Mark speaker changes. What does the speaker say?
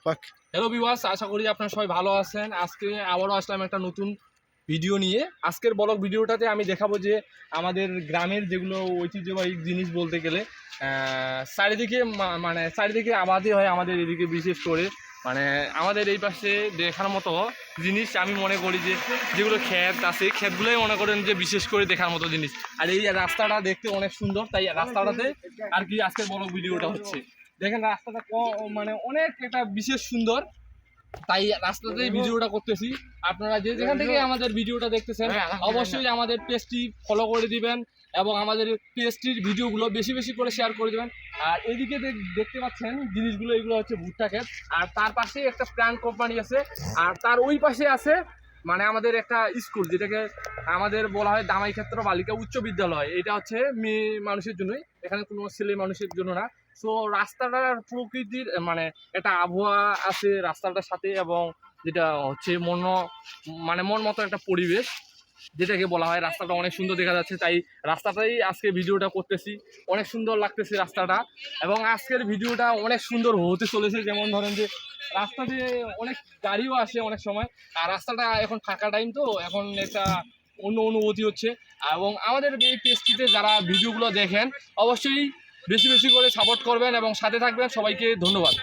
Speaker 1: Hello viewers, আশা করি আপনারা সবাই ভালো আছেন। আজকে আবারও আসলাম একটা নতুন ভিডিও নিয়ে। আজকের ব্লগ ভিডিওটাতে আমি দেখাবো যে আমাদের গ্রামের যেগুলো ঐতিহ্যবাহী জিনিস বলতে গেলে চারিদিকে চারিদিকে আবাদি হয় আমাদের এদিকে, বিশেষ করে মানে আমাদের এই পাশে দেখার মতো জিনিস আমি মনে করি যে যেগুলো ক্ষেত আছে, ক্ষেতগুলোই মনে করেন যে বিশেষ করে দেখার মতো জিনিস। আর এই রাস্তাটা দেখতে অনেক সুন্দর, তাই রাস্তাটাতে আর কি আজকের ব্লগ ভিডিওটা হচ্ছে। দেখেন রাস্তাটা মানে অনেক একটা বিশেষ সুন্দর, তাই রাস্তাতেই ভিডিওটা করতেছি। আপনারা যে যেখান থেকে আমাদের ভিডিওটা দেখতেছেন অবশ্যই আমাদের পেজটি ফলো করে দিবেন এবং আমাদের পেজটির ভিডিওগুলো বেশি বেশি করে শেয়ার করে দেবেন। আর এদিকে দেখতে পাচ্ছেন জিনিসগুলো, এগুলো হচ্ছে ভুট্টা ক্ষেত। আর তার পাশে একটা প্রাণ কোম্পানি আছে, আর তার ওই পাশে আছে মানে আমাদের একটা স্কুল, যেটাকে আমাদের বলা হয় দামাই ক্ষেত্র বালিকা উচ্চ বিদ্যালয়। এটা হচ্ছে মেয়ে মানুষের জন্যই, এখানে কোনো ছেলে মানুষের জন্য না। সো রাস্তাটার প্রকৃতির মানে একটা আবহাওয়া আছে রাস্তাটার সাথে, এবং যেটা হচ্ছে মন মতো একটা পরিবেশ, যেটাকে বলা হয়। রাস্তাটা অনেক সুন্দর দেখা যাচ্ছে, তাই রাস্তাটাই আজকে ভিডিওটা করতেছি। অনেক সুন্দর লাগতেছে রাস্তাটা, এবং আজকের ভিডিওটা অনেক সুন্দর হতে চলেছে। যেমন ধরেন যে রাস্তাতে অনেক গাড়িও আসে অনেক সময়, আর রাস্তাটা এখন ফাঁকা টাইম, তো এখন একটা অন্য অনুভূতি হচ্ছে। এবং আমাদের এই পেজটিতে যারা ভিডিওগুলো দেখেন অবশ্যই বেশি বেশি করে সাপোর্ট করবেন এবং সাথে থাকবেন। সবাইকে ধন্যবাদ।